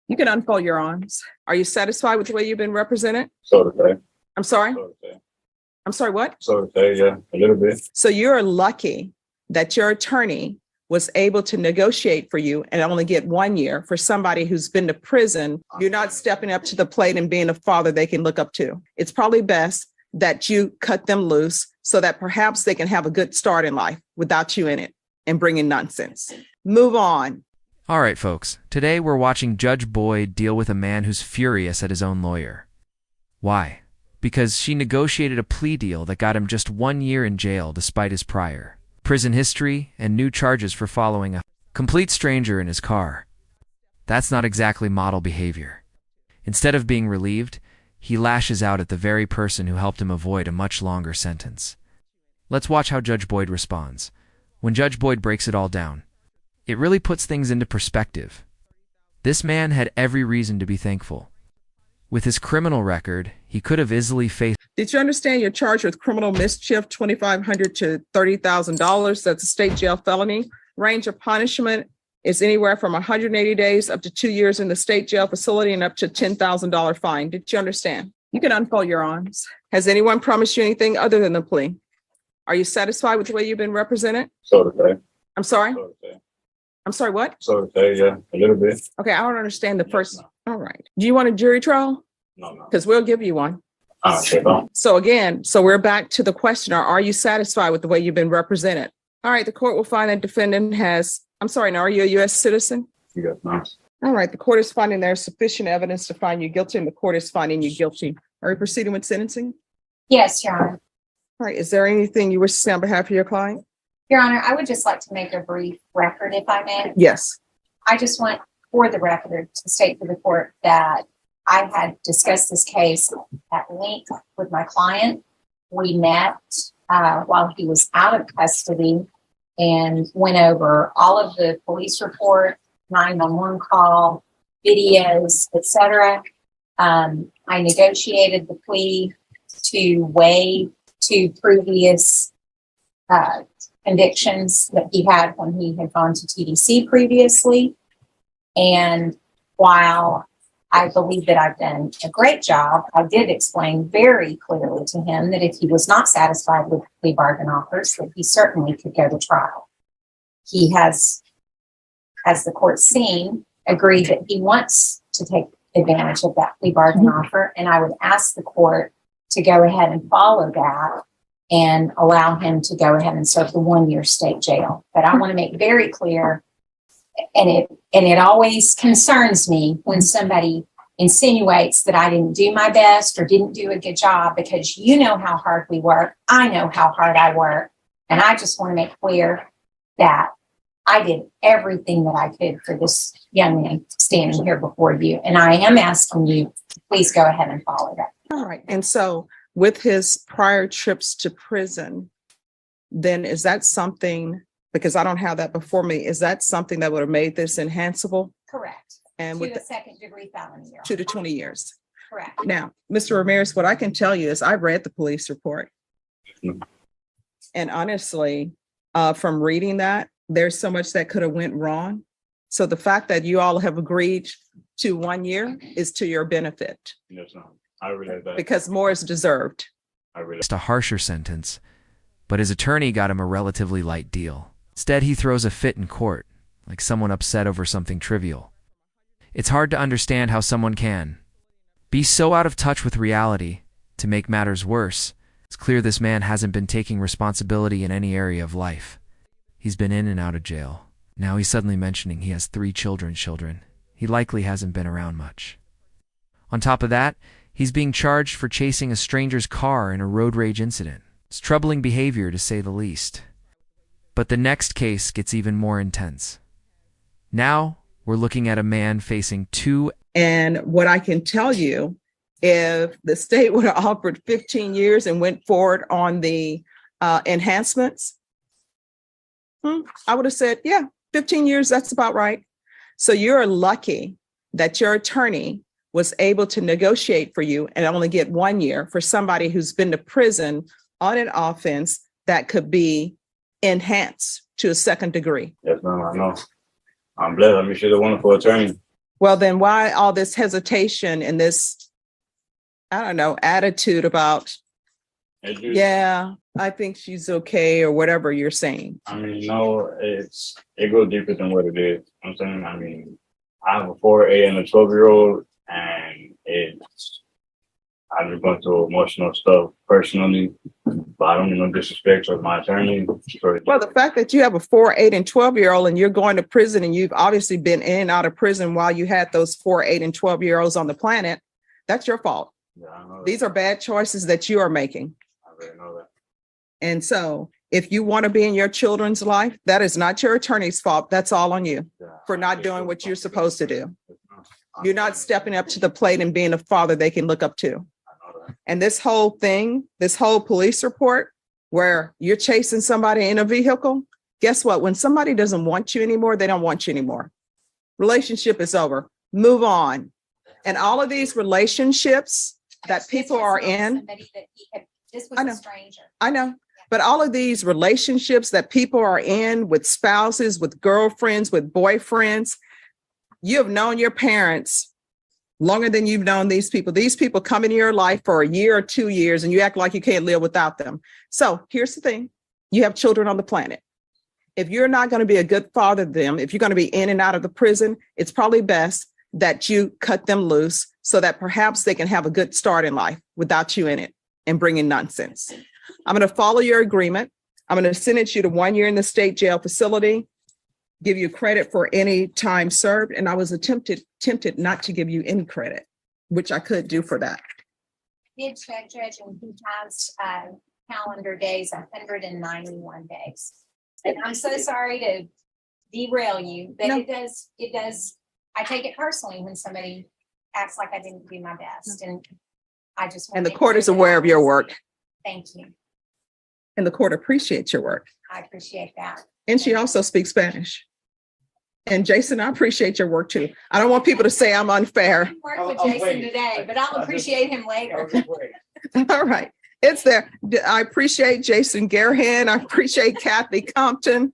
You can unfold your arms. Are you satisfied with the way you've been represented? So to say. I'm sorry? So to say. I'm sorry, what? So to say, yeah, a little bit. So you're lucky that your attorney was able to negotiate for you and only get 1 year. For somebody who's been to prison, you're not stepping up to the plate and being a father they can look up to. It's probably best that you cut them loose so that perhaps they can have a good start in life without you in it and bringing nonsense. Move on. All right, folks. Today we're watching Judge Boyd deal with a man who's furious at his own lawyer. Why? Because she negotiated a plea deal that got him just 1 year in jail despite his prior prison history and new charges for following a complete stranger in his car. That's not exactly model behavior. Instead of being relieved, he lashes out at the very person who helped him avoid a much longer sentence. Let's watch how Judge Boyd responds. When Judge Boyd breaks it all down, it really puts things into perspective. This man had every reason to be thankful. With his criminal record, he could have easily faced... Did you understand you're charged with criminal mischief, $2,500 to $30,000? That's a state jail felony. Range of punishment is anywhere from 180 days up to 2 years in the state jail facility and up to $10,000 fine. Did you understand? You can unfold your arms. Has anyone promised you anything other than the plea? Are you satisfied with the way you've been represented? So to say. I'm sorry? So to say. I'm sorry, what? So to say, yeah, a little bit. Okay, I don't understand the first. No. All right. Do you want a jury trial? No. Because we'll give you one. No. So again, we're back to the questioner. Are you satisfied with the way you've been represented? All right, the court will find that defendant has, I'm sorry, now are you a U.S. citizen? Yes, no. All right, the court is finding there's sufficient evidence to find you guilty and the court is finding you guilty. Are we proceeding with sentencing? Yes, Your Honor. All right, is there anything you wish to say on behalf of your client? Your Honor, I would just like to make a brief record, if I may. Yes. I just want, for the record, to state for the court that I had discussed this case at length with my client. We met while he was out of custody and went over all of the police report, 911 call, videos, etc. I negotiated the plea to waive 2 previous convictions that he had when he had gone to TDC previously. And while I believe that I've done a great job, I did explain very clearly to him that if he was not satisfied with the plea bargain offers, that he certainly could go to trial. He has, as the court's seen, agreed that he wants to take advantage of that plea bargain offer, and I would ask the court to go ahead and follow that and allow him to go ahead and serve the 1 year state jail. But I want to make very clear, and it always concerns me when somebody insinuates that I didn't do my best or didn't do a good job, because you know how hard we work. I know how hard I work. And I just want to make clear that I did everything that I could for this young man standing here before you. And I am asking you to please go ahead and follow that. All right. And so with his prior trips to prison, then is that something, because I don't have that before me, is that something that would have made this enhanceable? Correct. And to with a second-degree felony. 2 to 20 years. Correct. Now, Mr. Ramirez, what I can tell you is I read the police report. And honestly, from reading that, there's so much that could have went wrong. So the fact that you all have agreed to 1 year is to your benefit. Yes, no. I realize that. Because more is deserved. I realize. a harsher sentence, but his attorney got him a relatively light deal. Instead, he throws a fit in court, like someone upset over something trivial. It's hard to understand how someone can be so out of touch with reality. To make matters worse, it's clear this man hasn't been taking responsibility in any area of life. He's been in and out of jail. Now he's suddenly mentioning he has 3 children. He likely hasn't been around much. On top of that, he's being charged for chasing a stranger's car in a road rage incident. It's troubling behavior, to say the least. But the next case gets even more intense. Now, we're looking at a man facing 2. And what I can tell you, if the state would have offered 15 years and went forward on the enhancements, I would have said, yeah, 15 years, that's about right. So you're lucky that your attorney was able to negotiate for you and only get 1 year for somebody who's been to prison on an offense that could be enhanced to a second degree. Yes, ma'am, I know. I'm blessed. I mean, she's a wonderful attorney. Well, then why all this hesitation and this, I don't know, attitude about, It just, yeah, I think she's okay, or whatever you're saying? I mean, no, it goes deeper than what it is. I'm saying, I mean, I have a 4A and a 12-year-old, and I've been going through emotional stuff personally, but I don't mean no disrespect to my attorney. Well, the fact that you have a 4, 8, and 12-year-old and you're going to prison, and you've obviously been in and out of prison while you had those 4, 8, and 12-year-olds on the planet, that's your fault. Yeah, I know that. These are bad choices that you are making. I really know that. And so if you want to be in your children's life, that is not your attorney's fault. That's all on you Yeah, for not doing what you're supposed to do. I'm You're not stepping up to the plate and being a father they can look up to. I know that. And this whole thing, this whole police report where you're chasing somebody in a vehicle, guess what? When somebody doesn't want you anymore, they don't want you anymore. Relationship is over. Move on. And all of these relationships that people are in, Somebody that he had, this I was know. a stranger. I know, but all of these relationships that people are in with spouses, with girlfriends, with boyfriends, you have known your parents longer than you've known these people. These people come into your life for a year or 2 years, and you act like you can't live without them. So here's the thing. You have children on the planet. If you're not going to be a good father to them, if you're going to be in and out of the prison, it's probably best that you cut them loose so that perhaps they can have a good start in life without you in it and bringing nonsense. I'm going to follow your agreement. I'm going to sentence you to 1 year in the state jail facility, give you credit for any time served. And I was tempted not to give you any credit, which I could do for that. Did check, Judge, and he has calendar days, 191 days. And I'm so sorry to derail you, but No. it does, I take it personally when somebody acts like I didn't do my best, and I just. And the wanna court make is sure that aware I of your was- work, Thank you. and the court appreciates your work. I appreciate that. And she also speaks Spanish. And Jason, I appreciate your work too. I don't want people to say I'm unfair. I worked with Jason today, but I'll appreciate him later. All right. It's there. I appreciate Jason Garahan. I appreciate Kathy Compton.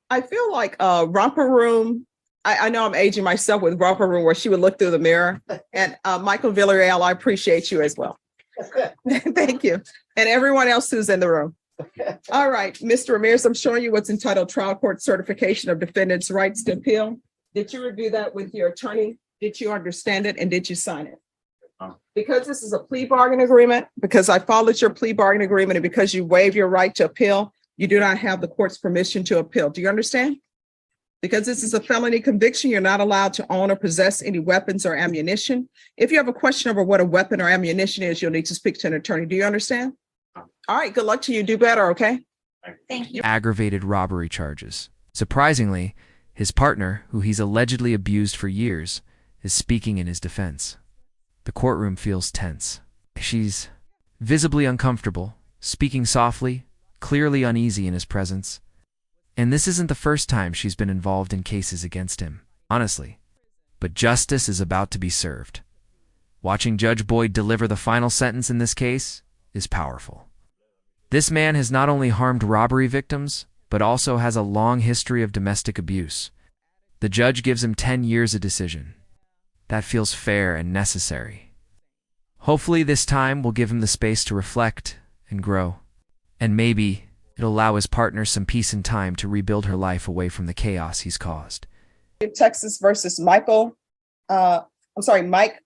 I feel like Romper Room. I know I'm aging myself with Romper Room, where she would look through the mirror. And Michael Villarreal, I appreciate you as well. Thank you. And everyone else who's in the room. All right, Mr. Ramirez, I'm showing you what's entitled Trial Court Certification of Defendant's Rights to Appeal. Did you review that with your attorney? Did you understand it, and did you sign it? Because this is a plea bargain agreement, because I followed your plea bargain agreement, and because you waive your right to appeal, you do not have the court's permission to appeal. Do you understand? Because this is a felony conviction, you're not allowed to own or possess any weapons or ammunition. If you have a question over what a weapon or ammunition is, you'll need to speak to an attorney. Do you understand? All right, good luck to you. Do better, okay? Thank you. Aggravated robbery charges. Surprisingly, his partner, who he's allegedly abused for years, is speaking in his defense. The courtroom feels tense. She's visibly uncomfortable, speaking softly, clearly uneasy in his presence. And this isn't the first time she's been involved in cases against him, honestly. But justice is about to be served. Watching Judge Boyd deliver the final sentence in this case is powerful. This man has not only harmed robbery victims, but also has a long history of domestic abuse. The judge gives him 10 years a decision. That feels fair and necessary. Hopefully this time will give him the space to reflect and grow. And maybe it'll allow his partner some peace and time to rebuild her life away from the chaos he's caused. Texas versus Mike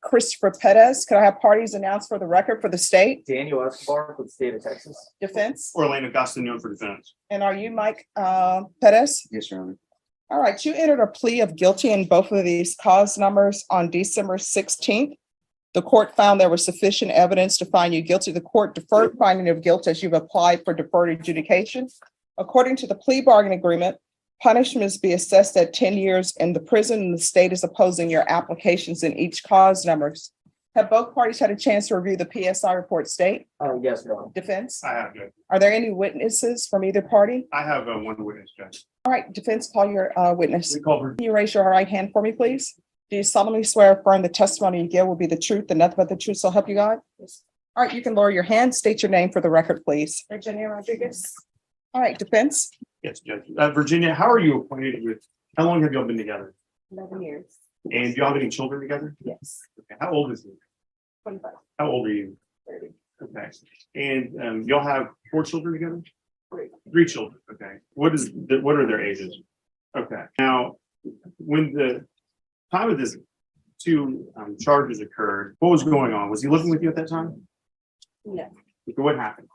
Christopher Perez. Could I have parties announced for the record for the state? Daniel Escobar for the state of Texas. Defense. Orlando Castañón for defense. And are you Mike Perez? Yes, Your Honor. All right, you entered a plea of guilty in both of these cause numbers on December 16th. The court found there was sufficient evidence to find you guilty. The court deferred finding of guilt as you've applied for deferred adjudication. According to the plea bargain agreement, punishments be assessed at 10 years in the prison, and the state is opposing your applications in each cause numbers. Have both parties had a chance to review the PSI report, state? Yes, Your Honor. Defense? I have, Judge. Are there any witnesses from either party? I have one witness, Judge. All right, defense, call your witness. We call her. Can you raise your right hand for me, please? Do you solemnly swear or affirm the testimony you give will be the truth and nothing but the truth, so help you God? Yes. All right, you can lower your hand. State your name for the record, please. Virginia Rodriguez. All right, defense. Yes, Judge. Virginia, how are you acquainted with, how long have y'all been together? 11 years. And do y'all have any children together? Yes. Okay. How old is he? 25. How old are you? 30. Okay. And y'all have 4 children together? 3. 3 children. Okay. What are their ages? Okay. Now, when the time of this 2 charges occurred, what was going on? Was he living with you at that time? No. Okay, what happened?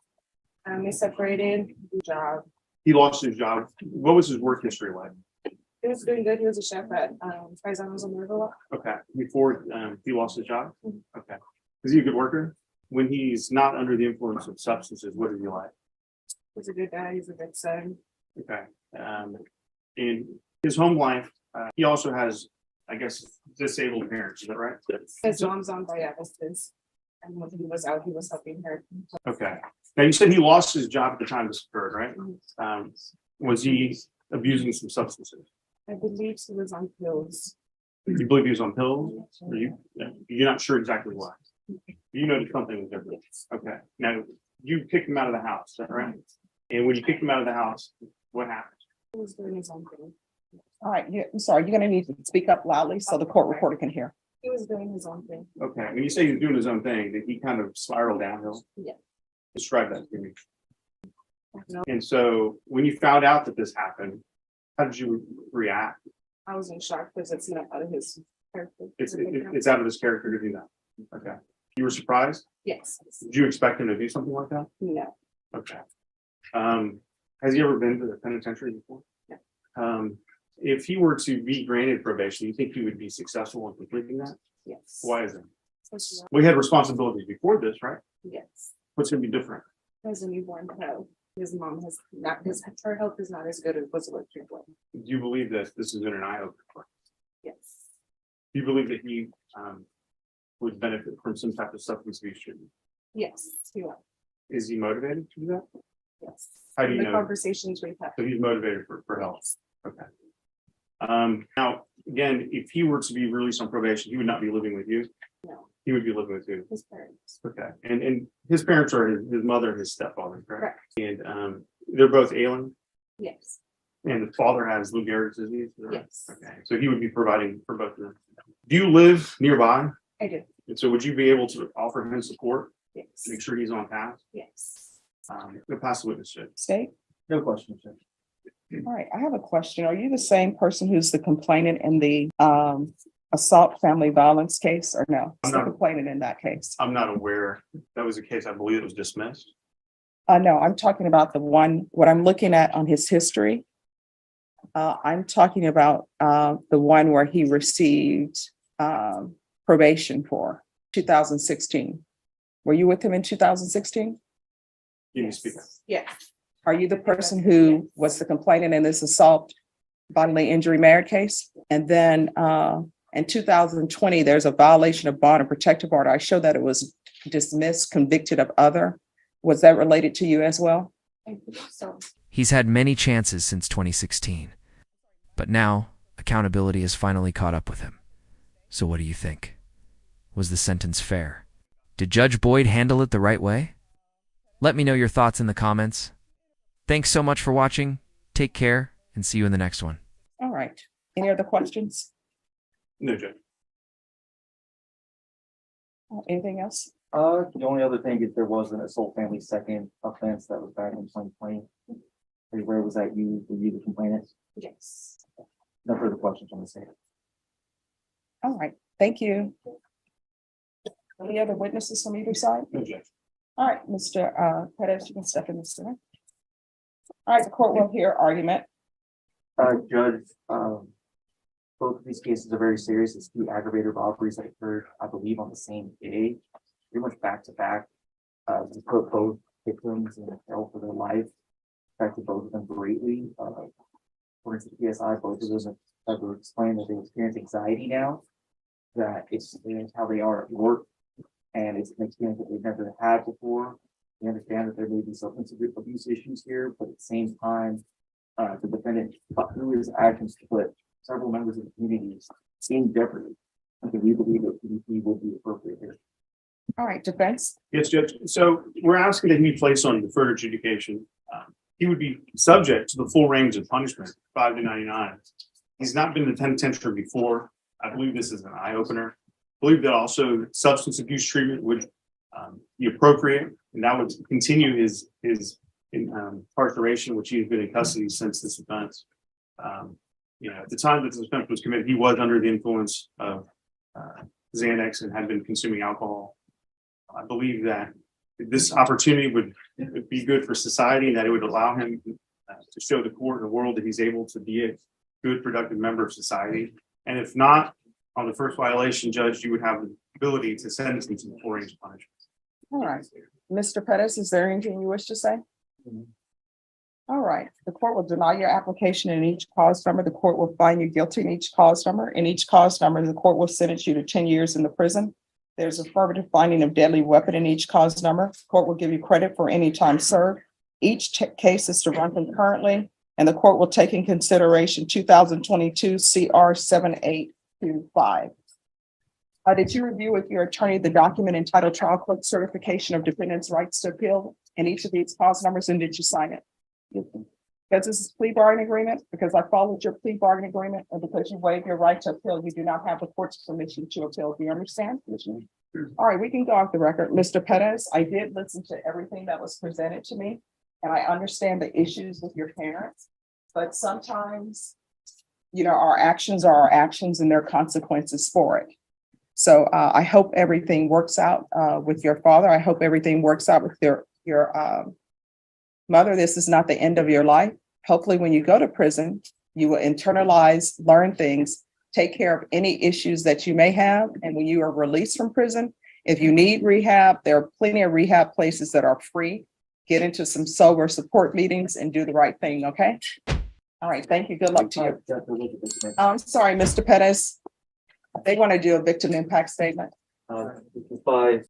They separated. Job. He lost his job. What was his work history like? He was doing good. He was a chef at Paisanos on the Riverwalk. Okay. Before he lost his job? Okay. Is he a good worker? When he's not under the influence of substances, what is he like? He's a good guy. He's a good son. Okay. In his home life, he also has, I guess, disabled parents. Is that right? His mom's on dialysis. And when he was out, he was helping her. Okay. Now you said he lost his job at the time this occurred, right? Was he abusing some substances? I believe he was on pills. You believe he was on pills? Or you're not sure exactly why? You know that something was different. Okay. Now you kicked him out of the house, is that right? And when you kicked him out of the house, what happened? He was doing his own thing. All right, I'm sorry, you're gonna need to speak up loudly so the court reporter can hear. He was doing his own thing. Okay. When you say he was doing his own thing, did he kind of spiral downhill? Yeah. Describe that to me. No, And so when you found out that this happened, how did you react? I was in shock because it's not out of his character. It's out of his character to do that. Okay. You were surprised? Yes. Did you expect him to do something like that? No. Okay. Has he ever been to the penitentiary before? No. If he were to be granted probation, you think he would be successful in completing that? Yes. Why is it? We had responsibilities before this, right? Yes. What's going to be different? As a newborn child, his mom has not, her health is not as good as it was with your boy. Do you believe that this has been an eye opener? Yes. Do you believe that he would benefit from some type of substance abuse treatment? Yes. He will. Is he motivated to do that? Yes. How do you The know? conversations we've had. So he's motivated for health. Okay. Now, again, if he were to be released on probation, he would not be living with you. No. He would be living with you. His parents. Okay. And his parents are his mother and his stepfather, correct? Correct. And they're both ailing. Yes. And the father has Lou Gehrig's disease. Is that right? Yes. Okay. So he would be providing for both of them. Do you live nearby? I do. And so would you be able to offer him support? Yes. Make sure he's on task? Yes. We'll pass the witness check. State? No question, sir. All right, I have a question. Are you the same person who's the complainant in the assault family violence case or no? I'm It's the not. complainant in that case. I'm not aware. That was a case, I believe it was dismissed. No, I'm talking about the one, what I'm looking at on his history. I'm talking about the one where he received probation for 2016. Were you with him in 2016? You can speak. Yes. Are you the person who was the complainant in this assault bodily injury merit case? And then in 2020, there's a violation of bond and protective order. I show that it was dismissed, convicted of other. Was that related to you as well? I believe so. He's had many chances since 2016, but now accountability has finally caught up with him. So what do you think? Was the sentence fair? Did Judge Boyd handle it the right way? Let me know your thoughts in the comments. Thanks so much for watching. Take care and see you in the next one. All right. Any other questions? No, Judge. Anything else? The only other thing is there was an assault family second offense that was back in 2020. Where was that were you the complainant? Yes. No further questions on the stand. All right. Thank you. Any other witnesses from either side? No, Judge. All right, Mr. Perez, you can step in this time. All right, the court will hear argument. Judge, both of these cases are very serious. It's 2 aggravated robberies that occurred, I believe, on the same day, pretty much back to back. To put both victims in hell for their life, affected both of them greatly. According to the PSI, both of them have explained that they experience anxiety now, that it's how they are at work, and it's an experience that they've never had before. We understand that there may be substance abuse issues here, but at the same time, the defendant, through his actions, to put several members of the community in jeopardy. And we believe that PDP would be appropriate here. All right, defense. Yes, Judge. So we're asking that he be placed on deferred adjudication. He would be subject to the full range of punishment, 5 to 99. He's not been in the penitentiary before. I believe this is an eye opener. I believe that also substance abuse treatment would be appropriate, and that would continue his incarceration, which he's been in custody since this offense. At the time that this offense was committed, he was under the influence of Xanax and had been consuming alcohol. I believe that this opportunity would be good for society, and that it would allow him to show the court and the world that he's able to be a good, productive member of society. And if not, on the first violation, Judge, you would have the ability to sentence him to the full range of punishment. All right. Mr. Pettis, is there anything you wish to say? All right. The court will deny your application in each cause number. The court will find you guilty in each cause number. In each cause number, the court will sentence you to 10 years in the prison. There's affirmative finding of deadly weapon in each cause number. The court will give you credit for any time served. Each case is to run concurrently, and the court will take in consideration 2022 CR 7825. Did you review with your attorney the document entitled Trial Court Certification of Defendant's Rights to Appeal in each of these cause numbers, and did you sign it? Because this is plea bargaining agreement, because I followed your plea bargaining agreement, and because you waived your right to appeal, you do not have the court's permission to appeal. Do you understand? All right, we can go off the record. Mr. Pettis, I did listen to everything that was presented to me, and I understand the issues with your parents, but sometimes, our actions are our actions and there are consequences for it. So I hope everything works out with your father. I hope everything works out with your mother. This is not the end of your life. Hopefully, when you go to prison, you will internalize, learn things, take care of any issues that you may have. And when you are released from prison, if you need rehab, there are plenty of rehab places that are free. Get into some sober support meetings and do the right thing. Okay. All right. Thank you. Good luck to you. I'm sorry, Mr. Pettis. They want to do a victim impact statement. By